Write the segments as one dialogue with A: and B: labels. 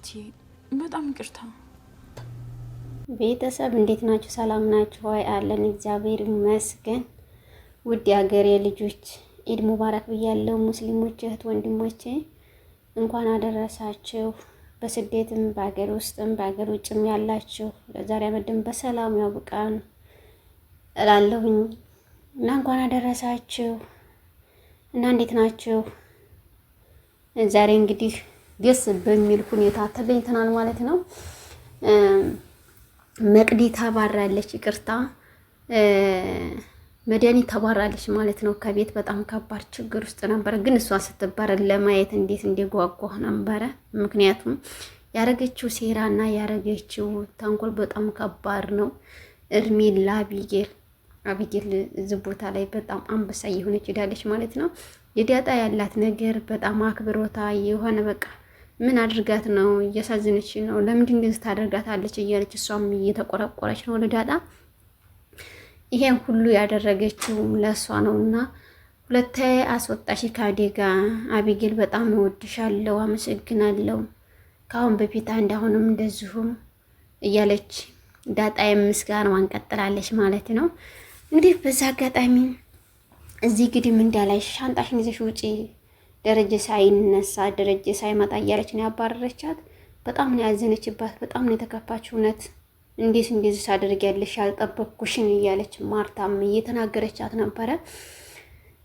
A: እህቴ በጣም ይቅርታ።
B: ቤተሰብ እንዴት ናችሁ? ሰላም ናችሁ ወይ? አለን እግዚአብሔር ይመስገን። ውድ የሀገሬ ልጆች ኢድ ሙባረክ ብያለሁ። ሙስሊሞች እህት ወንድሞቼ እንኳን አደረሳችሁ። በስደትም በሀገር ውስጥም በሀገር ውጭም ያላችሁ ለዛሬ አመድም በሰላም ያብቃን እላለሁኝ እና እንኳን አደረሳችሁ እና እንዴት ናችሁ? ዛሬ እንግዲህ ደስ በሚል ሁኔታ ተገኝተናል ማለት ነው። መቅዲ ተባራለች፣ ይቅርታ መድኃኒት ተባራለች ማለት ነው ከቤት። በጣም ከባድ ችግር ውስጥ ነበረ፣ ግን እሷ ስትባረር ለማየት እንዴት እንደጓጓ ነበረ። ምክንያቱም ያረገችው ሴራ እና ያረገችው ተንኮል በጣም ከባድ ነው። እድሜ ለአቢጌል። አቢጌል እዚህ ቦታ ላይ በጣም አንበሳ እየሆነች ሄዳለች ማለት ነው። የዳጣ ያላት ነገር በጣም አክብሮታ የሆነ በቃ ምን አድርጋት ነው? እያሳዝነች ነው። ለምንድን እንደዚህ ታደርጋታለች? እያለች እሷም እየተቆረቆረች ነው ለዳጣ። ይሄን ሁሉ ያደረገችው ለእሷ ነው እና ሁለቴ አስወጣሽ ካዴጋ። አቢጌል በጣም እወድሻለሁ፣ አመሰግናለሁ፣ ከአሁን በፊት አንድ አሁንም እንደዚሁም እያለች ዳጣ ምስጋናዋን ቀጥላለች ማለት ነው። እንግዲህ በዛ አጋጣሚ እዚህ ግድም እንዳላይ ሻንጣሽን ይዘሽ ውጪ ደረጀ ሳይነሳ ደረጀ ሳይመጣ እያለች ነው ያባረረቻት። በጣም ነው ያዘነችባት፣ በጣም ነው የተከፋችው። እውነት እንዴት እንደዚህ ሳደርጊያለሽ ያልጠበቅኩሽን እያለች ማርታም እየተናገረቻት ነበረ።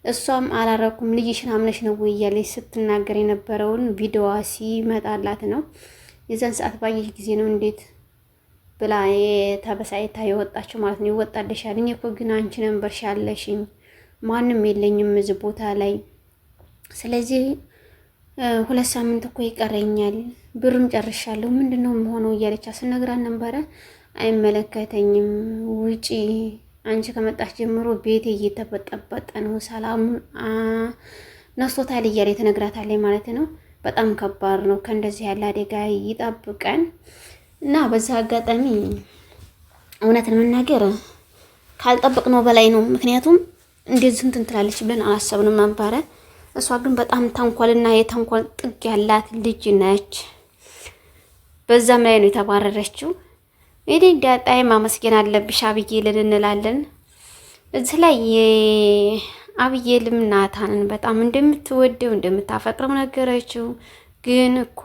B: እሷም አላረኩም ልጅሽን አምነሽ ነው እያለች ስትናገር የነበረውን ቪዲዮዋ ሲመጣላት ነው። የዛን ሰዓት ባየሽ ጊዜ ነው እንዴት ብላ የተበሳይታ የወጣችው ማለት ነው። ይወጣልሻል፣ እኔ እኮ ግን አንቺ ነበርሽ ያለሽኝ፣ ማንም የለኝም እዚህ ቦታ ላይ፣ ስለዚህ 2 ሳምንት እኮ ይቀረኛል፣ ብሩም ጨርሻለሁ፣ ምንድነው የምሆነው እያለች ስነግራት ነበረ። አይመለከተኝም፣ ውጪ፣ አንቺ ከመጣሽ ጀምሮ ቤቴ እየተበጠበጠ ነው፣ ሰላሙን ነስቶታል እያለች ትነግራታለች ማለት ነው። በጣም ከባድ ነው። ከእንደዚህ ያለ አደጋ ይጠብቀን እና በዛ አጋጣሚ እውነት ለመናገር ካልጠበቅነው በላይ ነው። ምክንያቱም እንደዚህ እንትን ትላለች ብለን አላሰብንም ነበረ። እሷ ግን በጣም ተንኮልና የተንኮል ጥግ ያላት ልጅ ነች። በዛም ላይ ነው የተባረረችው። እንግዲህ ዳጣዬ ማመስገን አለብሽ አብዬልን እንላለን። እዚህ ላይ የአብዬልም ናታንን በጣም እንደምትወደው እንደምታፈቅረው ነገረችው። ግን እኮ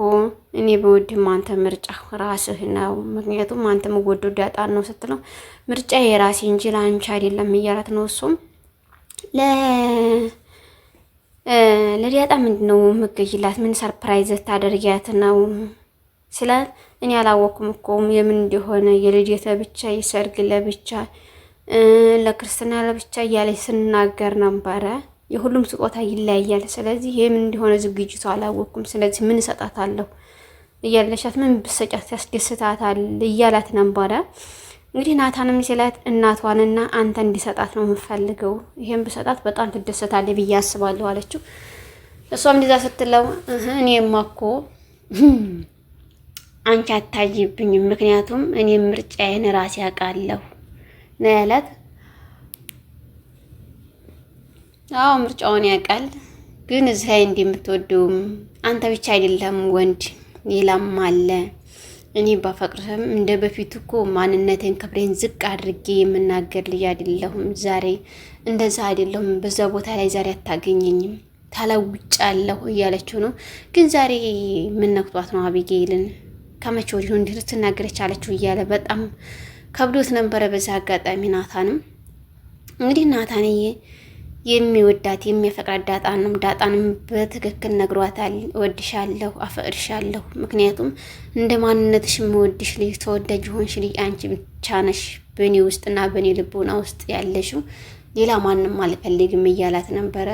B: እኔ በወድም አንተ ምርጫ ራስህ ነው፣ ምክንያቱም አንተ የምወደው ዳጣን ነው ስትለው ምርጫ የራሴ እንጂ ለአንቺ አይደለም እያላት ነው። እሱም ለዳጣ ምንድን ነው የምትገይላት? ምን ሰርፕራይዝ ታደርጊያት ነው ስላት እኔ አላወኩም እኮ የምን እንደሆነ የልደት ለብቻ የሰርግ ለብቻ ለክርስትና ለብቻ እያለች ስናገር ነበረ። የሁሉም ስጦታ ይለያያል። ስለዚህ የምን እንደሆነ ዝግጅቱ አላወኩም። ስለዚህ ምን እሰጣታለሁ እያለሻት ምን ብሰጫት ያስደስታታል እያላት ነበረ። እንግዲህ ናታንም ሲላት እናቷንና አንተ እንዲሰጣት ነው የምፈልገው፣ ይሄን ብሰጣት በጣም ትደሰታለች ብዬ አስባለሁ አለችው። እሷም እንደዛ ስትለው እኔማ እኮ አንቺ አታይብኝም፣ ምክንያቱም እኔ ምርጫዬን ራሴ አውቃለሁ ነው ያላት። አዎ ምርጫውን ያውቃል፣ ግን እዚህ ላይ እንደምትወደውም አንተ ብቻ አይደለም ወንድ ሌላም አለ። እኔ ባፈቅርህም እንደ በፊቱ እኮ ማንነቴን ክብሬን ዝቅ አድርጌ የምናገር ልጅ አይደለሁም። ዛሬ እንደዛ አይደለሁም። በዛ ቦታ ላይ ዛሬ አታገኘኝም፣ ተለውጫለሁ እያለችው ነው። ግን ዛሬ ምን ነክቷት ነው አቢጌልን ከመቼ ወዲህ ነው እንዲህ ልትናገረች አለችው እያለ በጣም ከብዶት ነበረ። በዛ አጋጣሚ ናታንም እንግዲህ ናታንዬ የሚወዳት የሚያፈቅራት ዳጣን ነው። ዳጣንም በትክክል ነግሯታል። እወድሻለሁ፣ አፈቅርሻለሁ። ምክንያቱም እንደ ማንነትሽ የምወድሽ ልጅ ተወዳጅ ሆንሽ ልጅ አንቺ ብቻ ነሽ በእኔ ውስጥና በእኔ ልቦና ውስጥ ያለሽው፣ ሌላ ማንም አልፈልግም እያላት ነበረ።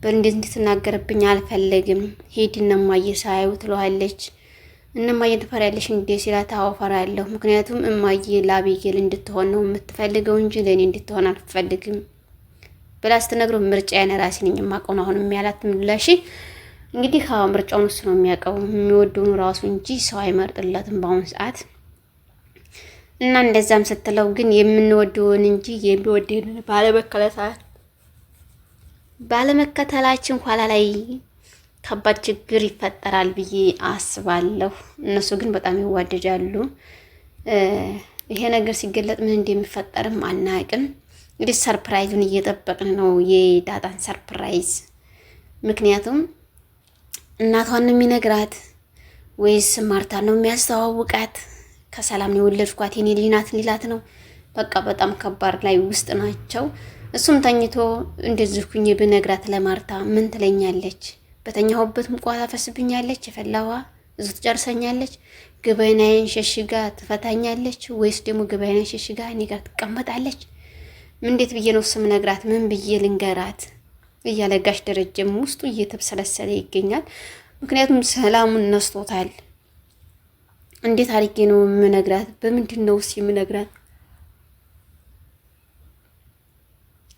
B: በእንዴት እንድትናገርብኝ አልፈልግም፣ ሂድ እነማየ ሳያዩ ትለዋለች። እነማየን ትፈሪያለሽ እንዴ ሲላት አዎ እፈራለሁ፣ ምክንያቱም እማየ ለአቢጌል እንድትሆን ነው የምትፈልገው እንጂ ለእኔ እንድትሆን አልፈልግም ብላ ስትነግረው ምርጫዬን ራሴ ነኝ የማውቀው ነው አሁን የሚያላት ምላሽ። እንግዲህ ምርጫውን እሱ ነው የሚያውቀው፣ የሚወደውን ራሱ እንጂ ሰው አይመርጥለትም በአሁኑ ሰዓት። እና እንደዛም ስትለው ግን የምንወደውን እንጂ የሚወደውን ባለመከተላችን ኋላ ላይ ከባድ ችግር ይፈጠራል ብዬ አስባለሁ። እነሱ ግን በጣም ይዋደዳሉ። ይሄ ነገር ሲገለጥ ምን እንደሚፈጠርም አናቅም። እንግዲህ ሰርፕራይዙን እየጠበቅን ነው፣ የዳጣን ሰርፕራይዝ። ምክንያቱም እናቷን ነው የሚነግራት ወይስ ማርታ ነው የሚያስተዋውቃት? ከሰላም ነው የወለድኳት የኔ ልጅ ናት ሊላት ነው? በቃ በጣም ከባድ ላይ ውስጥ ናቸው። እሱም ተኝቶ እንደዚህ ኩኝ ብነግራት ለማርታ ምን ትለኛለች? በተኛሁበት ሙቋ ታፈስብኛለች፣ የፈላዋ እዙ ትጨርሰኛለች፣ ገበናዬን ሸሽጋ ትፈታኛለች፣ ወይስ ደግሞ ገበናዬን ሸሽጋ እኔ ጋር ትቀመጣለች? እንዴት ብዬ ነው ስም ነግራት? ምን ብዬ ልንገራት? እያለ ጋሽ ደረጀም ውስጡ እየተብሰለሰለ ይገኛል። ምክንያቱም ሰላሙን ነስቶታል። እንዴት አድርጌ ነው የምነግራት? በምንድን ነው የምነግራት?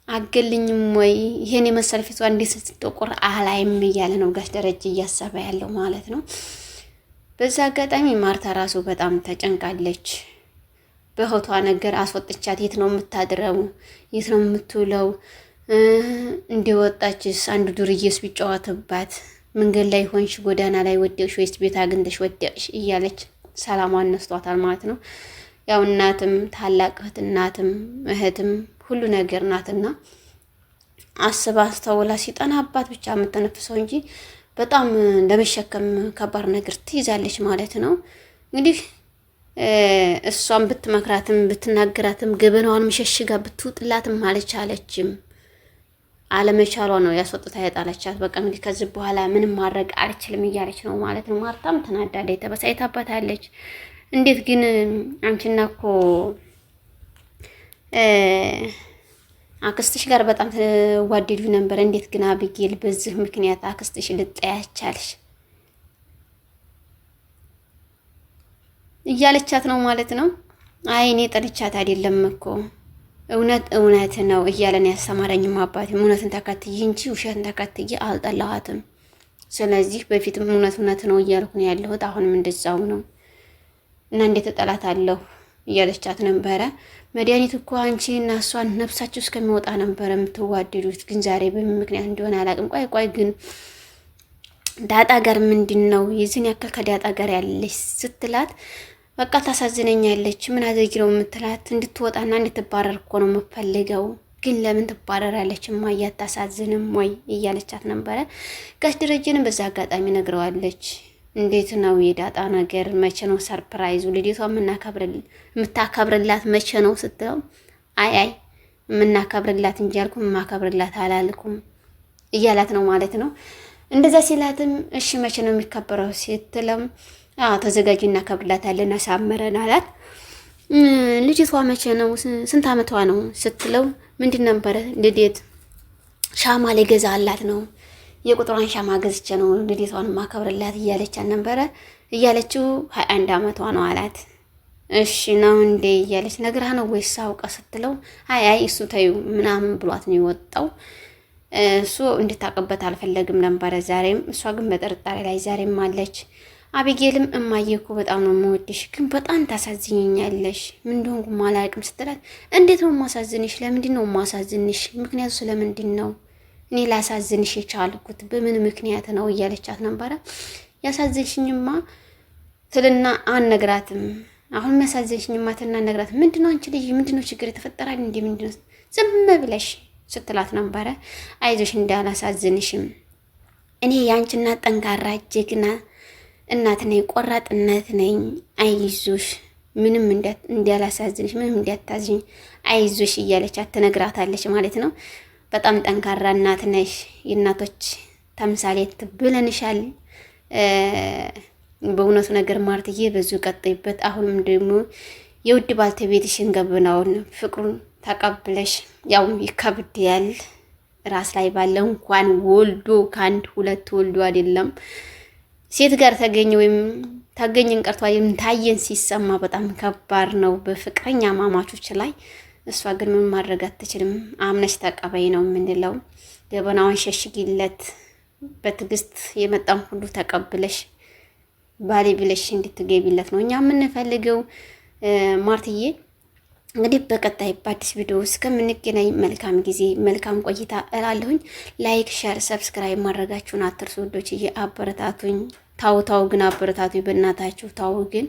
B: አገልኝም ወይ ይሄን የመሰለ ፊቷ እንዴት ስትጠቆር አላይም እያለ ነው ጋሽ ደረጀ እያሰበ ያለው ማለት ነው። በዛ አጋጣሚ ማርታ ራሱ በጣም ተጨንቃለች። በእህቷ ነገር አስወጥቻት የት ነው የምታድረው? የት ነው የምትውለው? እንደወጣችስ አንዱ ዱርዬስ ቢጫወትባት መንገድ ላይ ሆንሽ፣ ጎዳና ላይ ወደቅሽ ወይስ ቤት አግኝተሽ ወደቅሽ እያለች ሰላሟን ነስቷታል ማለት ነው። ያው እናትም ታላቅ እህት እናትም እህትም ሁሉ ነገር ናትና አስባ አስተውላ ሲጠናባት ብቻ የምትነፍሰው እንጂ በጣም ለመሸከም ከባድ ነገር ትይዛለች ማለት ነው። እንግዲህ እሷን ብትመክራትም ብትናገራትም ገበናዋን መሸሽጋ ብትውጥላትም አልቻለችም። አለመቻሏ ነው ያስወጥታ ያጣለቻት። በቃ እንግዲህ ከዚህ በኋላ ምንም ማድረግ አልችልም እያለች ነው ማለት ነው። ማርታም ተናዳለች፣ ተበሳጭታባታለች። እንዴት ግን አንቺና እኮ አክስትሽ ጋር በጣም ተዋደዱ ነበር፣ እንዴት ግን አብጌል በዚህ ምክንያት አክስትሽ ልጠያቻልሽ እያለቻት ነው ማለት ነው። አይ እኔ ጠልቻት አይደለም እኮ እውነት ነው እያለን ያስተማረኝም አባቴ እውነትን ተከትዬ እንጂ ውሸትን ተከትዬ አልጠላኋትም። ስለዚህ በፊትም እውነት ነው እያልኩ ነው ያለሁት፣ አሁንም እንደዛው ነው እና እንዴት እጠላታለሁ እያለቻት ነበረ። መድኃኒት እኮ አንቺ እና እሷን ነፍሳችሁ እስከሚወጣ ነበረ የምትዋደዱት፣ ግን ዛሬ በምን ምክንያት እንደሆነ አላውቅም። ቆይ ግን ዳጣ ጋር ምንድን ነው የዚህን ያክል ከዳጣ ጋር ያለች ስትላት በቃ ታሳዝነኛለች። ምን አዘግረው የምትላት እንድትወጣና እንድትባረር እኮ ነው የምፈልገው፣ ግን ለምን ትባረራለች? እማዬ አታሳዝንም ወይ እያለቻት ነበረ። ጋሽ ደረጀንም በዛ አጋጣሚ ነግረዋለች። እንዴት ነው የዳጣ ነገር? መቼ ነው ሰርፕራይዙ? ልደቷ የምታከብርላት መቼ ነው ስትለው አይ የምናከብርላት እንጂ ያልኩም የማከብርላት አላልኩም እያላት ነው ማለት ነው። እንደዛ ሲላትም እሺ መቼ ነው የሚከበረው ስትለም ተዘጋጅ እናከብርላታለን አሳምረን አላት። ልጅቷ መቼ ነው ስንት አመቷ ነው ስትለው ምንድን ነበረ ልደት ሻማ ሊገዛላት ነው የቁጥሯን ሻማ ገዝቼ ነው ልደቷን ማከብርላት እያለቻት ነበረ። እያለችው 21 አመቷ ነው አላት። እሺ ነው እንዴ እያለች ነግራ ነው ወይስ አውቃ ስትለው አይ እሱ ተይው ምናምን ብሏት ነው የወጣው። እሱ እንድታቀበት አልፈለግም ነበረ ዛሬም። እሷ ግን በጥርጣሬ ላይ ዛሬም አለች። አቢጌልም እማዬ እኮ በጣም ነው የምወድሽ፣ ግን በጣም ታሳዝኝኛለሽ፣ ምን እንደሆንኩ አላውቅም ስትላት እንዴት ነው የማሳዝንሽ? ለምንድን ነው የማሳዝንሽ? ምክንያቱ ስለምንድን ነው እኔ ላሳዝንሽ የቻልኩት? በምን ምክንያት ነው እያለቻት ነበረ። ያሳዝንሽኝማ ትልና አነግራትም። አሁን የሚያሳዝንሽኝማ ትልና አነግራት። ምንድነው አንቺ ልጅ ምንድነው ችግር የተፈጠራል እንዴ? ምንድነው ዝም ብለሽ ስትላት ነበረ። አይዞሽ እንዳላሳዝንሽም እኔ ያንቺና ጠንካራ ጀግና እናት ነኝ፣ ቆራጥነት ነኝ። አይዞሽ ምንም እንዳላሳዝንሽ፣ ምንም እንዳታዝኝ፣ አይዞሽ እያለቻት ትነግራታለች ማለት ነው። በጣም ጠንካራ እናት ነሽ፣ የእናቶች ተምሳሌት ብለንሻል። በእውነቱ ነገር ማርትዬ በዙ ቀጥይበት። አሁንም ደግሞ የውድ ባልተቤትሽን ገብናውን ፍቅሩን ተቀብለሽ ያው ይከብዳል ራስ ላይ ባለ እንኳን ወልዶ ከአንድ ሁለት ወልዶ አይደለም ሴት ጋር ተገኘ ወይም ታገኘን ቀርቷ ታየን ሲሰማ በጣም ከባድ ነው በፍቅረኛ ማማቾች ላይ። እሷ ግን ምን ማድረግ አትችልም። አምነሽ ተቀበይ ነው የምንለው። ገበናውን ሸሽጊለት፣ በትዕግስት የመጣም ሁሉ ተቀብለሽ ባሌ ብለሽ እንድትገቢለት ነው እኛ የምንፈልገው። ማርትዬ እንግዲህ በቀጣይ በአዲስ ቪዲዮ እስከምንገናኝ መልካም ጊዜ መልካም ቆይታ እላለሁኝ። ላይክ፣ ሸር፣ ሰብስክራይብ ማድረጋችሁን አትርሱ። ወዶችዬ አበረታቱኝ። ታው ግን አበረታቱኝ በእናታችሁ ታው ግን